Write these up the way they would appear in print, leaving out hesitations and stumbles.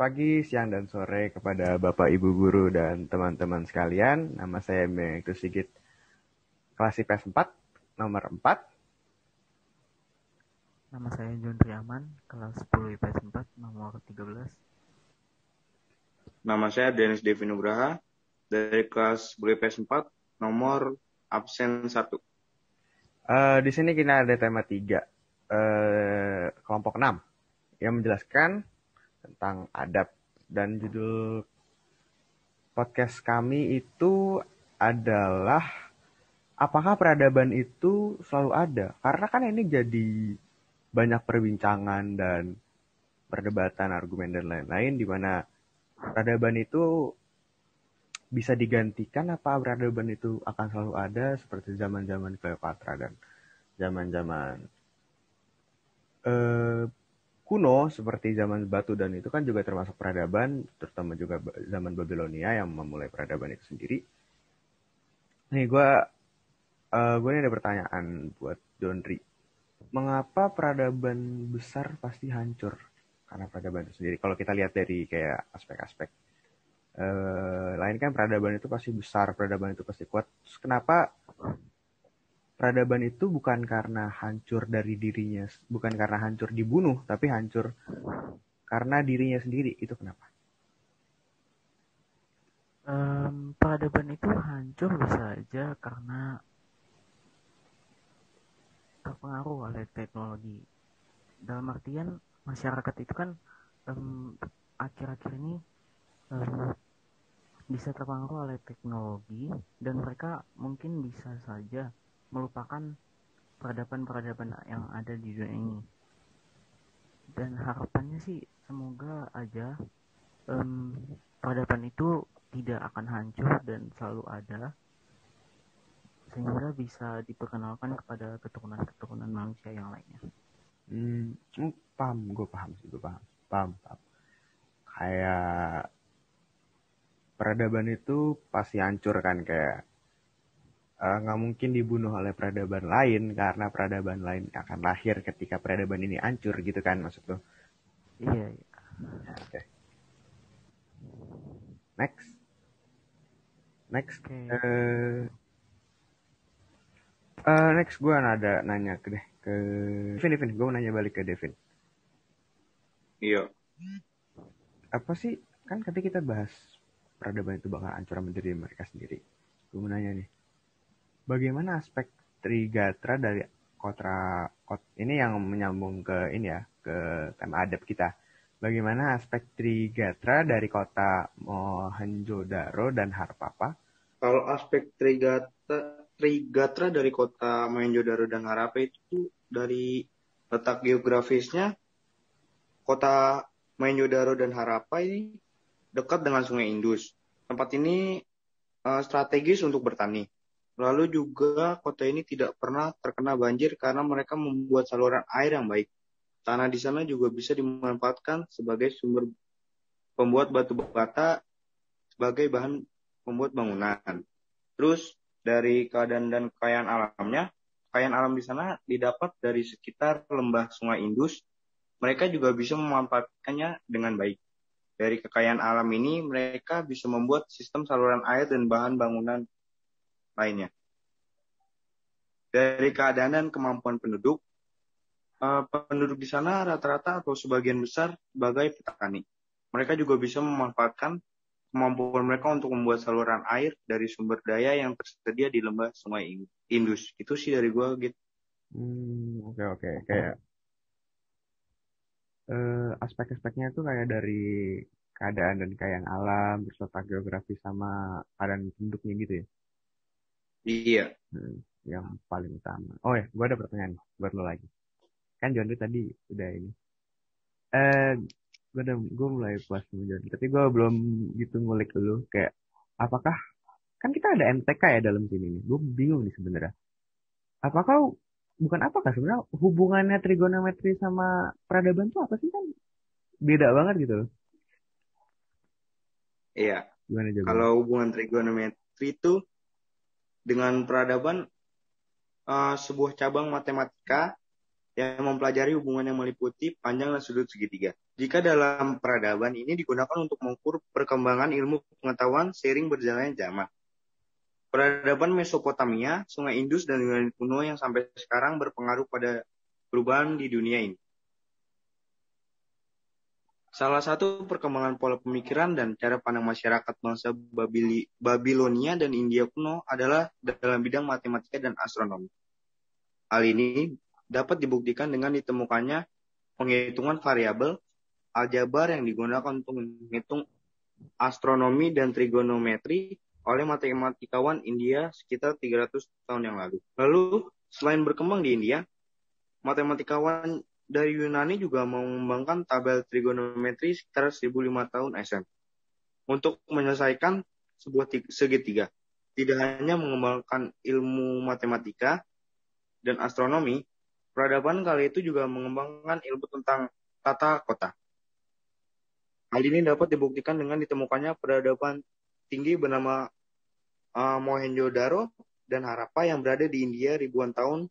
pagi, siang, dan sore kepada Bapak, Ibu Guru, dan teman-teman sekalian. Nama saya Mengtu Sigit, kelas IPS 4, nomor 4. Nama saya John Triaman, kelas 10 IPS 4, nomor 13. Nama saya Dennis Devi Nugraha, dari kelas 10 IPS 4, nomor absen 1. Di sini kita ada tema 3, kelompok 6, yang menjelaskan tentang adab. Dan judul podcast kami itu adalah apakah peradaban itu selalu ada? Karena kan ini jadi banyak perbincangan dan perdebatan, argumen, dan lain-lain, di mana peradaban itu bisa digantikan apa peradaban itu akan selalu ada seperti zaman-zaman Cleopatra dan zaman-zaman kuno seperti zaman batu, dan itu kan juga termasuk peradaban, terutama juga zaman Babilonia yang memulai peradaban itu sendiri. Nih gue ini ada pertanyaan buat Donri. Mengapa peradaban besar pasti hancur? Karena peradaban itu sendiri. Kalau kita lihat dari kayak aspek-aspek lain kan peradaban itu pasti besar, peradaban itu pasti kuat. Terus kenapa peradaban itu bukan karena hancur dari dirinya, bukan karena hancur dibunuh, tapi hancur karena dirinya sendiri? Itu kenapa? Peradaban itu hancur bisa aja karena terpengaruh oleh teknologi. Dalam artian masyarakat itu kan akhir-akhir ini bisa terpengaruh oleh teknologi dan mereka mungkin bisa saja melupakan peradaban-peradaban yang ada di dunia ini. Dan harapannya sih semoga aja peradaban itu tidak akan hancur dan selalu ada, sehingga bisa diperkenalkan kepada keturunan-keturunan manusia yang lainnya. Gue paham. Kayak peradaban itu pasti hancur kan, kayak nggak mungkin dibunuh oleh peradaban lain karena peradaban lain akan lahir ketika peradaban ini hancur gitu kan, maksud lo? Iya. Okay. Next. Next gue nanya ke Devin. Gue mau nanya balik ke Devin. Iya. Apa sih, kan tadi kita bahas peradaban itu bakal hancur menjadi mereka sendiri. Gue mau nanya nih, bagaimana aspek Trigatra dari kota ini yang menyambung ke ini ya, ke tema adab kita. Bagaimana aspek Trigatra dari kota Mohenjo-daro dan Harappa? Kalau aspek Trigatra dari kota Mohenjo-daro dan Harappa itu dari letak geografisnya, kota Mohenjo-daro dan Harappa ini dekat dengan Sungai Indus. Tempat ini strategis untuk bertani. Lalu juga kota ini tidak pernah terkena banjir karena mereka membuat saluran air yang baik. Tanah di sana juga bisa dimanfaatkan sebagai sumber pembuat batu bata sebagai bahan pembuat bangunan. Terus dari keadaan dan kekayaan alamnya, kekayaan alam di sana didapat dari sekitar lembah Sungai Indus. Mereka juga bisa memanfaatkannya dengan baik. Dari kekayaan alam ini, mereka bisa membuat sistem saluran air dan bahan bangunan lainnya. Dari keadaan dan kemampuan penduduk di sana rata-rata atau sebagian besar sebagai petani. Mereka juga bisa memanfaatkan kemampuan mereka untuk membuat saluran air dari sumber daya yang tersedia di lembah Sungai Indus. Itu sih dari gue gitu. Oke. Kayak aspek-aspeknya tuh kayak dari keadaan dan kekayaan alam, terus letak geografi sama keadaan penduduknya gitu ya? Iya. Yang paling utama. Oh ya, gue ada pertanyaan buat lo lagi. Kan John tadi udah ini. Gue mulai puas sama John, tapi gue belum gitu ngulik dulu. Kayak, apakah, kan kita ada MTK ya dalam sini nih. Gue bingung nih sebenarnya. Apakah sebenarnya hubungannya trigonometri sama peradaban tuh apa sih, kan? Beda banget gitu loh. Iya. Gimana jawabannya? Kalau hubungan trigonometri itu dengan peradaban sebuah cabang matematika yang mempelajari hubungan yang meliputi panjang dan sudut segitiga. Jika dalam peradaban ini digunakan untuk mengukur perkembangan ilmu pengetahuan seiring berjalannya zaman. Peradaban Mesopotamia, Sungai Indus, dan Yunani kuno yang sampai sekarang berpengaruh pada perubahan di dunia ini. Salah satu perkembangan pola pemikiran dan cara pandang masyarakat bangsa Babilonia dan India kuno adalah dalam bidang matematika dan astronomi. Hal ini dapat dibuktikan dengan ditemukannya penghitungan variabel aljabar yang digunakan untuk menghitung astronomi dan trigonometri oleh matematikawan India sekitar 300 tahun yang lalu. Lalu, selain berkembang di India, matematikawan dari Yunani juga mengembangkan tabel trigonometri sekitar 1005 tahun SM untuk menyelesaikan sebuah segitiga. Tidak hanya mengembangkan ilmu matematika dan astronomi, peradaban kala itu juga mengembangkan ilmu tentang tata kota. Hal ini dapat dibuktikan dengan ditemukannya peradaban tinggi bernama Mohenjo-daro dan Harappa yang berada di India ribuan tahun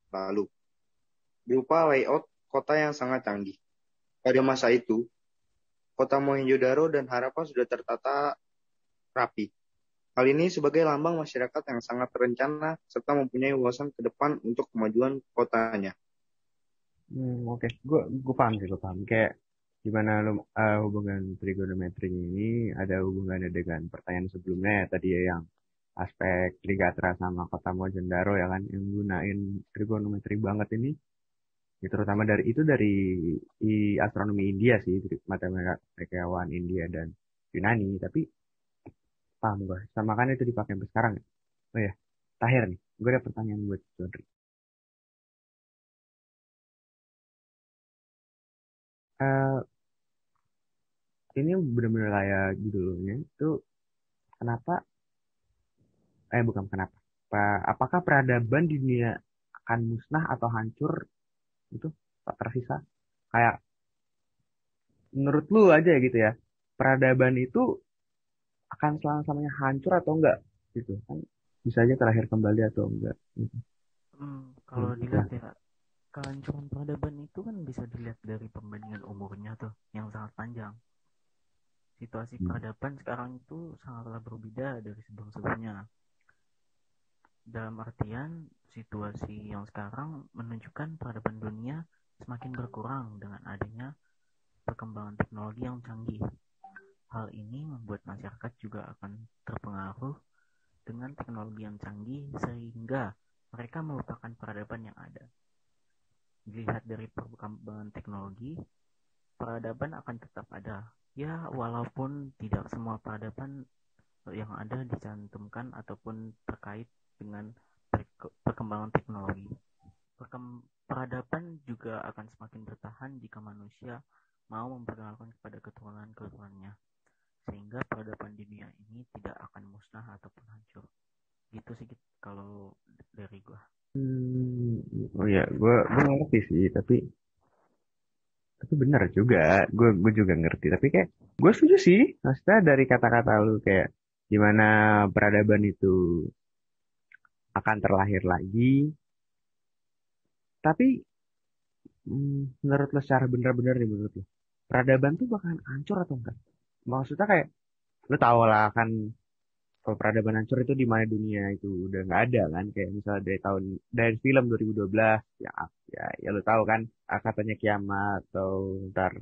lalu, berupa layout kota yang sangat canggih. Pada masa itu, kota Mohenjo-daro dan Harappa sudah tertata rapi. Hal ini sebagai lambang masyarakat yang sangat terencana serta mempunyai wawasan ke depan untuk kemajuan kotanya. Oke. Gue paham. Kayak gimana hubungan trigonometri ini ada hubungannya dengan pertanyaan sebelumnya ya, tadi ya, yang aspek Trigatra sama kota Mohenjo-daro ya kan, yang gunain trigonometri banget ini. Ya, terutama dari astronomi India sih, matematikawan India dan Yunani. Tapi paham gue, sama kan itu dipakai sampai sekarang ya. Oh ya, terakhir nih, gue ada pertanyaan buat Rodri. Eh, ini benar-benar kayak judulnya itu, kenapa bukan kenapa, apakah peradaban di dunia akan musnah atau hancur, itu tak tersisa, kayak menurut lu aja gitu ya, peradaban itu akan selama-lamanya hancur atau enggak gitu kan, bisa aja terakhir kembali atau enggak gitu. Kalau Nah, dilihat ya, kehancuran peradaban itu kan bisa dilihat dari perbandingan umurnya tuh yang sangat panjang. Situasi peradaban sekarang itu sangatlah berbeda dari sebelum-sebelumnya. Dalam artian, situasi yang sekarang menunjukkan peradaban dunia semakin berkurang dengan adanya perkembangan teknologi yang canggih. Hal ini membuat masyarakat juga akan terpengaruh dengan teknologi yang canggih sehingga mereka melupakan peradaban yang ada. Dilihat dari perkembangan teknologi, peradaban akan tetap ada. Ya, walaupun tidak semua peradaban yang ada dicantumkan ataupun terkait dengan perkembangan teknologi. Peradaban juga akan semakin bertahan jika manusia mau memperkenalkan kepada keturunan-keturunannya, sehingga peradaban di dunia ini tidak akan musnah ataupun hancur. Gitu sih kalau dari gua. oh ya, gue ngerti sih, tapi benar juga, gue juga ngerti, tapi kayak gue setuju sih, maksudnya dari kata-kata lu kayak gimana peradaban itu akan terlahir lagi, tapi menurut lo secara benar-benar nih, menurut lo peradaban tuh bakalan hancur atau enggak? Maksudnya kayak lo tau lah kan, kalau peradaban hancur itu di mana dunia itu udah nggak ada kan, kayak misalnya dari film 2012 ya, ya lo tahu kan, katanya kiamat atau ntar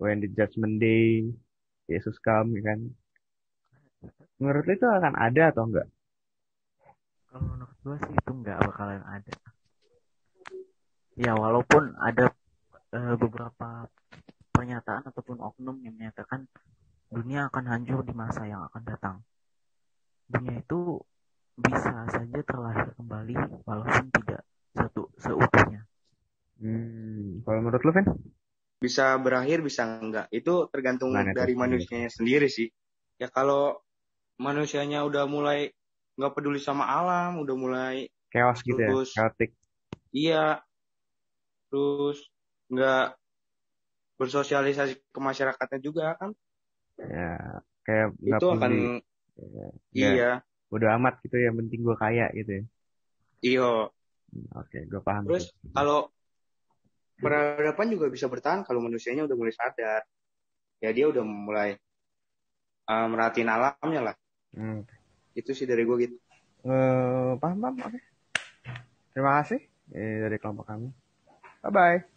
when the judgment day, Yesus come ya kan. Menurut lo itu akan ada atau enggak? Kalau menurut gua sih itu nggak bakalan ada. Ya, walaupun ada beberapa pernyataan ataupun oknum yang menyatakan dunia akan hancur di masa yang akan datang. Dunia itu bisa saja terlahir kembali walaupun tidak seutuhnya. Kalau menurut lo kan? Bisa berakhir, bisa enggak. Itu tergantung Gimana tuh? dari manusianya sendiri sih. Ya kalau manusianya udah mulai nggak peduli sama alam, udah mulai Chaos gitu ya, terus chaotic. iya, terus nggak bersosialisasi ke masyarakatnya juga kan, Ya, kayak nggak itu akan peduli. Ya, iya, udah amat gitu, yang penting gue kaya gitu ya. iyo. Oke, gue paham Terus tuh. kalau peradaban juga bisa bertahan kalau manusianya udah mulai sadar. Ya dia udah mulai merhatiin alamnya lah. Itu sih dari gue gitu. Paham, oke. Terima kasih dari kelompok kami. Bye-bye.